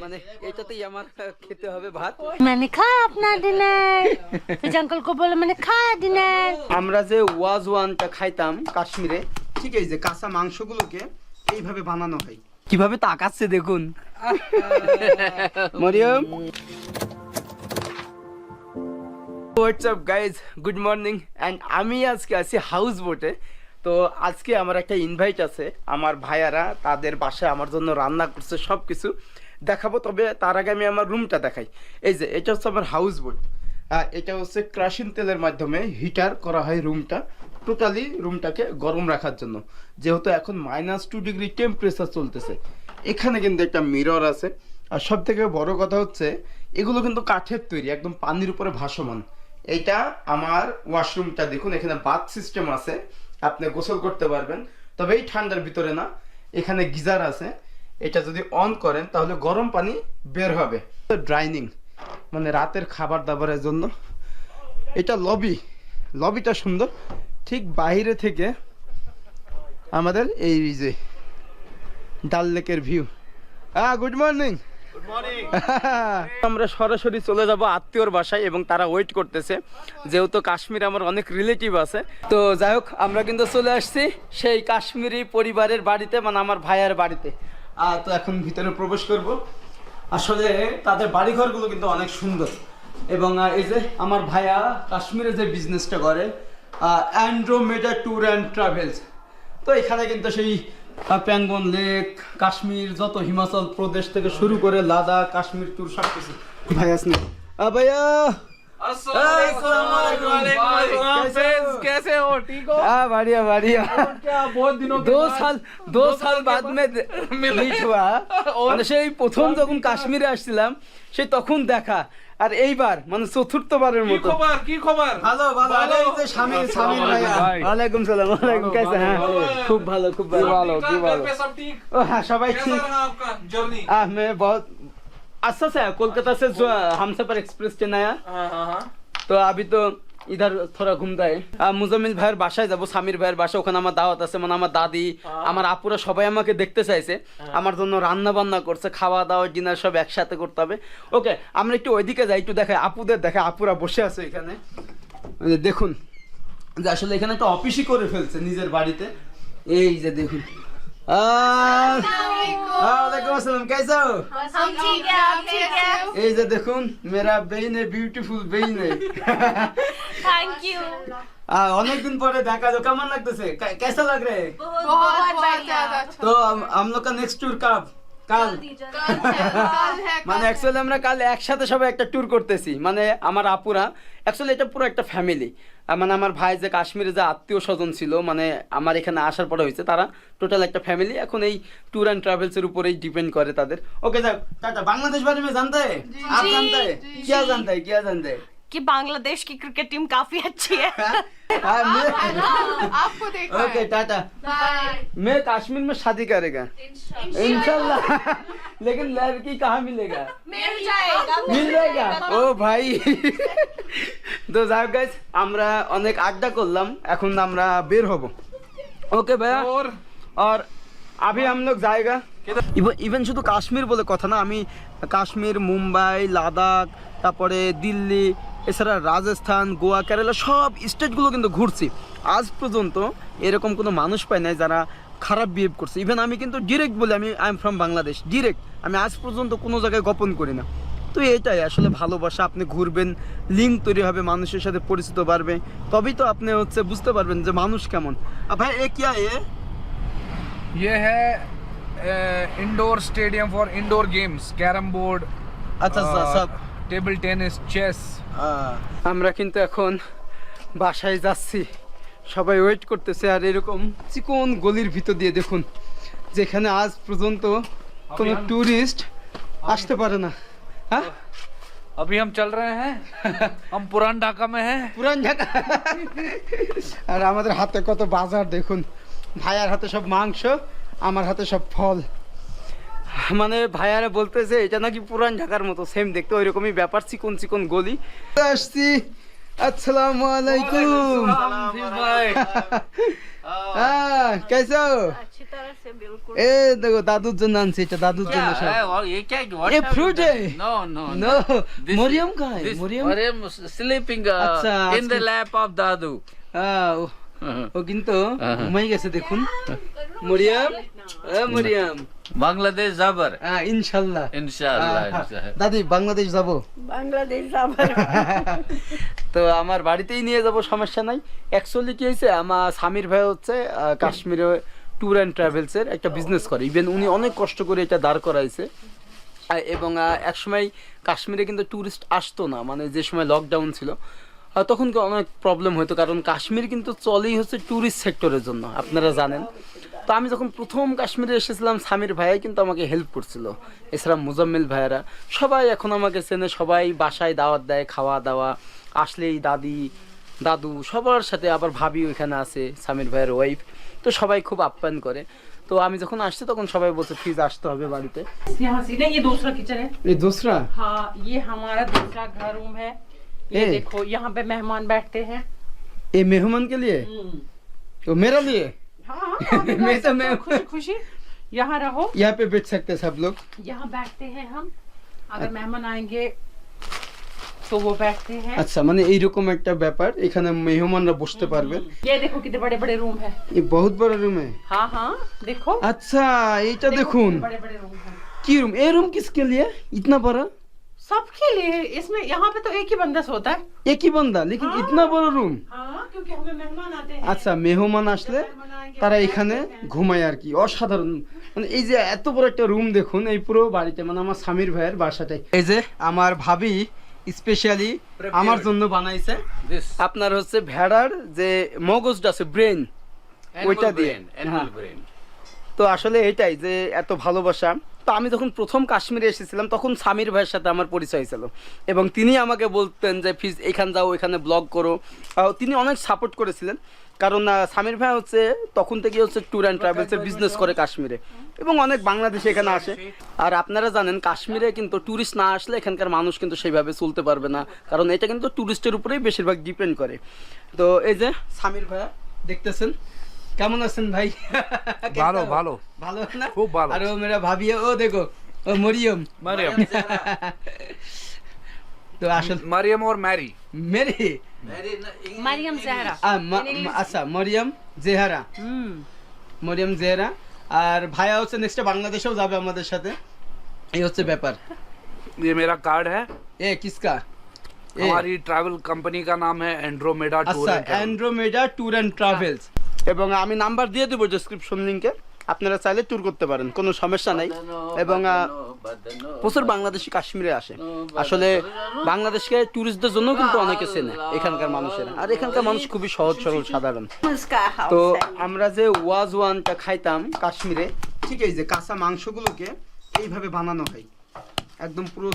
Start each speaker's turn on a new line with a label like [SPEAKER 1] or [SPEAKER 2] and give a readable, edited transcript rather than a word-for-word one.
[SPEAKER 1] মানে এটাতেই আমার খেতে হবে ভাত।
[SPEAKER 2] मैंने खाया अपना डिनर फिर अंकल को बोला मैंने खाया डिनर।
[SPEAKER 1] আমরা যে ওয়াজওয়ানটা খাইতাম কাশ্মীরে, ঠিক এই যে কাঁচা মাংসগুলোকে এইভাবে বানানো হয়। কিভাবে তাকাচ্ছে দেখুন Mariyam. What's up guys, good morning. And আমি আজকে আছি হাউস বোটে। তো আজকে আমার একটা ইনভাইট আছে, আমার ভাইয়ারা তাদের বাসায় আমার জন্য রান্না করছে, সব কিছু দেখাবো। তবে তার আগে আমি আমার রুমটা দেখাই। এই যে এটা হচ্ছে আমার হাউস বোট। এটা হচ্ছে ক্রাশিং তেলের মাধ্যমে হিটার করা হয় রুমটা, টোটালি রুমটাকে গরম রাখার জন্য, যেহেতু এখন -2 ডিগ্রি টেম্পারেচার চলতেছে। এখানে কিন্তু একটা মিরর আছে, আর সব থেকে বড় কথা হচ্ছে এগুলো কিন্তু কাঠের তৈরি, একদম পানির উপরে ভাসমান। এইটা আমার ওয়াশরুমটা দেখুন, এখানে বাথ সিস্টেম আছে, আপনি গোসল করতে পারবেন। তবে এই ঠান্ডার ভিতরে না, এখানে গিজার আছে, এটা যদি অন করেন তাহলে গরম পানি বের হবে। ডাইনিং মানে রাতের খাবার দাবারের জন্য। এটা লবিটা সুন্দর। ঠিক বাইরে থেকে আমাদের এই যে ডাল লেকের ভিউ। Good morning. আমরা সরাসরি চলে যাব আত্মীয়র বাসায় এবং তারা ওয়েট করতেছে, যেহেতু কাশ্মীরে আমার অনেক রিলেটিভ আছে। তো যাই হোক, আমরা কিন্তু চলে আসছি সেই কাশ্মীরি পরিবারের বাড়িতে, মানে আমার ভাইয়ার বাড়িতে। তো এখন ভিতরে প্রবেশ করব। আসলে তাদের বাড়িঘরগুলো কিন্তু অনেক সুন্দর। এবং এই যে আমার ভাইয়া কাশ্মীরে যে বিজনেসটা করে, অ্যান্ড্রোমেডা ট্যুর অ্যান্ড ট্রাভেলস। তো এখানে কিন্তু সেই প্যাঙ্গন লেক, কাশ্মীর, যত হিমাচল প্রদেশ থেকে শুরু করে লাদাখ, কাশ্মীর ট্যুর সব কিছু। ভাই আসনি ভাইয়া,
[SPEAKER 3] कैसे हो? ठीक हो?
[SPEAKER 1] बढ़िया बढ़िया।
[SPEAKER 3] क्या बहुत दिनों के
[SPEAKER 1] दो साल बाद में মিট हुआ। মানে সেই প্রথম যখন কাশ্মীরে আসছিলাম সেই তখন দেখা, আর এইবার মানে চতুর্থবারের
[SPEAKER 3] কি
[SPEAKER 1] মতো।
[SPEAKER 3] খবর? কি খবর?
[SPEAKER 1] ভালো ভালো। আরে এই যে স্বামী ভাইয়া, ওয়ালাইকুম সালাম। ওয়ালাইকুম कैसे हैं? খুব ভালো খুব ভালো।
[SPEAKER 3] घर पे सब ठीक?
[SPEAKER 1] ओ हाँ सबाई
[SPEAKER 3] कैसा
[SPEAKER 1] ठीक।
[SPEAKER 3] रहा आपका जर्नी?
[SPEAKER 1] मैं बहुत अच्छा से कोलकाता से जो हमसफर एक्सप्रेस ट्रेन आया,
[SPEAKER 3] हाँ।
[SPEAKER 1] তো अभी तो इधर थोड़ा घूमता है। মুজাম্মিল ভাইয়ের বাসায় যাব, সামির ভাইয়ের বাসা, ওখানে আমার দাওয়াত আছে। মানে আমার দাদি, আমার আপুরা সবাই আমাকে দেখতে চাইছে, আমার জন্য রান্না বান্না করছে, খাওয়া দাওয়া ডিনার সব একসাথে করতে হবে। ওকে, আমরা একটু ওইদিকে যাই, একটু দেখাই আপুদের, দেখাই আপুরা বসে আছে এখানে। এই যে দেখুন, যে আসলে এখানে একটা অফিসই করে ফেলছে নিজের বাড়িতে। এই যে দেখুন। ওয়ালাইকুম আসসালাম, कैसे हो?
[SPEAKER 2] हम ठीक है, आप ठीक है?
[SPEAKER 1] এই যে দেখুন, মেরা বেইন है, ब्यूटीफुल बेइन है।
[SPEAKER 2] Thank you.
[SPEAKER 1] অনেকদিন পরে দেখা, তো কেমন লাগতেছে? कैसा लग रहा है?
[SPEAKER 2] बहुत बढ़िया।
[SPEAKER 1] तो हम लोग का नेक्स्ट टूर कब? কাল। মানে অ্যাকচুয়ালি আমরা কাল একসাথে সবাই একটা ট্যুর করতেছি, মানে আমার আপুরা। অ্যাকচুয়ালি এটা পুরো একটা ফ্যামিলি, মানে আমার ভাই যে কাশ্মীরে যে আত্মীয় স্বজন ছিল, মানে আমার এখানে আসার পরে হয়েছে, তারা টোটাল একটা ফ্যামিলি। এখন এই ট্যুর অ্যান্ড ট্রাভেলসের উপরেই ডিপেন্ড করে তাদের। ওকে যাক, টাটা। বাংলাদেশ বারে में जानते हैं? आप जानते हैं? क्या जानते हैं? क्या जानते हैं?
[SPEAKER 2] कि बांग्लादेश की क्रिकेट टीम काफी अच्छी है।
[SPEAKER 4] आपको देखा
[SPEAKER 1] ओके टाटा। मैं कश्मीर में शादी करेगा इंशाल्लाह। लेकिन लड़की कहाँ मिलेगा? मिल जाएगा। ও ভাই। তো যাই হোক গাইস, আমরা অনেক আড্ডা করলাম, এখন আমরা বের হব। ওকে ভাইয়া। और अभी हम लोग जाएगा। ইভেন শুধু কাশ্মীর বলে কথা না, আমি কাশ্মীর, মুম্বাই, লাদাখ, তারপরে দিল্লি, এছাড়া রাজস্থান, গোয়া, কেরালা সব স্টেটগুলো কিন্তু ঘুরছি। আজ পর্যন্ত এরকম কোনো মানুষ পাই নাই যারা খারাপ বিহেভ করছে। ইভেন আমি কিন্তু ডিরেক্ট বলি আমি I am from Bangladesh, direct. আমি আজ পর্যন্ত কোনো জায়গায় গোপন করি না। তো এটাই আসলে ভালোবাসা। আপনি ঘুরবেন, লিঙ্ক তৈরি হবে, মানুষের সাথে পরিচিত বাড়বে, তবেই তো আপনি হচ্ছে বুঝতে পারবেন যে মানুষ কেমন। ভাই এ কি
[SPEAKER 3] ये है indoor stadium for indoor games, carrom board,
[SPEAKER 1] আচ্ছা আচ্ছা সব
[SPEAKER 3] टेबल टेनिस, चेस।
[SPEAKER 1] আমরা কিন্তু এখন বাসায় যাচ্ছি, সবাই ওয়েট করতেছে। আর এরকম চিকন গলির ভিতর দিয়ে দেখুন, যেখানে আজ পর্যন্ত কোনো ট্যুরিস্ট আসতে পারে না। হ্যাঁ,
[SPEAKER 3] अभी हम चल रहे हैं हम पुरान ढाका में हैं।
[SPEAKER 1] পুরান ঢাকা। আর আমাদের হাতে কত বাজার দেখুন, ভাইয়ার হাতে সব মাংস, আমার হাতে সব ফল। মানে ভাইয়ারা বলতেছে এটা নাকি পুরান ঢাকার মতো সেম দেখতে, ওই রকমই ব্যাপার, চিকন চিকন গলি। আসছি अस्सलाम वालेकुम
[SPEAKER 3] भाई
[SPEAKER 1] हाँ कैसे हो
[SPEAKER 2] अच्छी तरह से बिल्कुल
[SPEAKER 1] ए देखो दादू जन आनছে এটা দাদুর জন্য সব
[SPEAKER 3] ये क्या
[SPEAKER 1] ये fruit है
[SPEAKER 3] नो नो
[SPEAKER 1] नो मरियम कहाँ है मरियम
[SPEAKER 3] मरियम स्लीपिंग
[SPEAKER 1] अच्छा,
[SPEAKER 3] इन द
[SPEAKER 1] आजकल-
[SPEAKER 3] लैप ऑफ दादू
[SPEAKER 1] ও কিন্তু ঘুমাই গেছে দেখুন মরিয়ম মরিয়ম
[SPEAKER 3] बांग्लादेश जाबर
[SPEAKER 1] ইনশাআল্লাহ
[SPEAKER 3] इंशाल्लाह
[SPEAKER 1] দাদি বাংলাদেশ যাব
[SPEAKER 2] बांग्लादेश जाबर
[SPEAKER 1] তো আমার বাড়িতেই নিয়ে যাব সমস্যা নাই অ্যাকচুয়ালি কি হয়েছে আমার সামির ভাই হচ্ছে কাশ্মীরে ট্যুর অ্যান্ড ট্রাভেলসের একটা বিজনেস করে ইভেন উনি অনেক কষ্ট করে এটা দাঁড় করাইছে এবং একসময় কাশ্মীরে কিন্তু ট্যুরিস্ট আসতো না মানে যে সময় লকডাউন ছিল তখন তো অনেক প্রবলেম হতো কারণ কাশ্মীর কিন্তু চলেই হচ্ছে ট্যুরিস্ট সেক্টরের জন্য আপনারা জানেন তো আমি যখন প্রথম কাশ্মীরে এসেছিলাম সামির ভাইয়াই কিন্তু আমাকে হেল্প করছিল এছাড়া মুজাম্মিল ভাইয়ারা সবাই এখন আমাকে চেনে সবাই বাসায় দাওয়াত দেয় খাওয়া দাওয়া আসলেই দাদি দাদু সবার সাথে আবার ভাবি ওইখানে আছে সামির ভাইয়ের ওয়াইফ তো সবাই খুব আপ্যায়ন করে তো আমি যখন আসছি তখন সবাই বলছে প্লিজ আসতে হবে বাড়িতে
[SPEAKER 4] यहाँ से नहीं, ये दूसरा किचन है।
[SPEAKER 1] এই দোসরা
[SPEAKER 4] हाँ, ये हमारा दूसरा घर रूम है। ये
[SPEAKER 1] ए।
[SPEAKER 4] देखो यहाँ पे मेहमान बैठते हैं।
[SPEAKER 1] ये मेहमान के लिए तो मेरा लिए
[SPEAKER 4] हाँ,
[SPEAKER 1] मैं तो मैं
[SPEAKER 4] खुशी खुशी यहाँ रहो,
[SPEAKER 1] यहाँ पे बैठ सकते हैं सब लोग
[SPEAKER 4] यहाँ बैठते हैं हम। अगर मेहमान आएंगे तो वो बैठते हैं।
[SPEAKER 1] আচ্ছা মানে এইরকম একটা ব্যাপার এখানে মেহমানরা বসতে পারবে
[SPEAKER 4] ये देखो कितने बड़े बड़े रूम है।
[SPEAKER 1] ये बहुत बड़ा रूम है
[SPEAKER 4] हाँ हाँ, देखो
[SPEAKER 1] अच्छा এইটা দেখুন
[SPEAKER 4] बड़े बड़े रूम है
[SPEAKER 1] কি रूम ये रूम किसके लिए इतना बड़ा
[SPEAKER 4] सबके लिए। इसमें यहाँ पे तो एक ही बंदा सोता है।
[SPEAKER 1] एक ही बंदा लेकिन इतना बड़ा रूम
[SPEAKER 4] हाँ, क्योंकि हमें मेहमान आते हैं।
[SPEAKER 1] আচ্ছা মেহমান আসলে তারা এখানে ঘুমায় আর কি অসাধারণ মানে এই যে এত বড় একটা রুম দেখুন এই পুরো বাড়িতে মানে আমার স্বামীর ভাইয়ের বাসাটাই এই যে আমার ভাবি স্পেশালি আমার জন্য বানাইছে
[SPEAKER 3] दिस
[SPEAKER 1] আপনার হচ্ছে ভেড়ার যে মগজটা আছে ব্রেন ওইটা দিয়ে
[SPEAKER 3] एनिमल ब्रेन
[SPEAKER 1] তো আসলে এটাই যে এত ভালোবাসা তো আমি যখন প্রথম কাশ্মীরে এসেছিলাম তখন সামির ভাইয়ের সাথে আমার পরিচয় ছিল এবং তিনি আমাকে বলতেন যে প্লিজ এখানে যাও এখানে ব্লগ করো তিনি অনেক সাপোর্ট করেছিলেন কারণ সামির ভাই হচ্ছে তখন থেকে হচ্ছে ট্যুর অ্যান্ড ট্রাভেলসের বিজনেস করে কাশ্মীরে এবং অনেক বাংলাদেশি এখানে আসে আর আপনারা জানেন কাশ্মীরে কিন্তু ট্যুরিস্ট না আসলে এখানকার মানুষ কিন্তু সেইভাবে চলতে পারবে না কারণ এটা কিন্তু ট্যুরিস্টের উপরেই বেশিরভাগ ডিপেন্ড করে তো এই যে সামির ভাইয়া দেখতেছেন কেমন আছেন ভাই
[SPEAKER 3] ভালো ভালো
[SPEAKER 1] ভালো না
[SPEAKER 3] খুব ভালো।
[SPEAKER 1] আর ও মেরা ভাবি ও দেখো ও মরিয়ম
[SPEAKER 3] मरियम
[SPEAKER 1] তো আসলে
[SPEAKER 3] मरियम और मैरी
[SPEAKER 1] মেরি
[SPEAKER 2] मरियम जहरा
[SPEAKER 1] আচ্ছা মরিয়ম জেহারা মরিয়ম জেহারা আর ভাইয়া হচ্ছে নেক্সট বাংলাদেশেও যাবে আমাদের সাথে এই হচ্ছে ব্যাপার
[SPEAKER 3] ये मेरा कार्ड है
[SPEAKER 1] এ কিসকা এ,
[SPEAKER 3] हमारी ट्रैवल कंपनी का नाम है एंड्रोमेडा टूर
[SPEAKER 1] আচ্ছা
[SPEAKER 3] and travel
[SPEAKER 1] Andromeda tour and travels এবং আমি নাম্বার দিয়ে দেবো ডেসক্রিপশন লিংকে আপনারা চাইলে ট্যুর করতে পারেন কোনো সমস্যা নাই এবং প্রচুর বাংলাদেশি কাশ্মীরে আসে আসলে বাংলাদেশকে ট্যুরিস্টদের জন্য কিন্তু অনেকে চেনে এখানকার মানুষেরা আর এখানকার মানুষ খুবই সহজ সরল সাধারণ
[SPEAKER 2] उसका
[SPEAKER 1] তো
[SPEAKER 2] हाउस है
[SPEAKER 1] আমরা যে ওয়াজ ওয়ানটা খাইতাম কাশ্মীরে ঠিক এই যে কাঁচা মাংসগুলোকে এইভাবে বানানো হয় একদম পুরো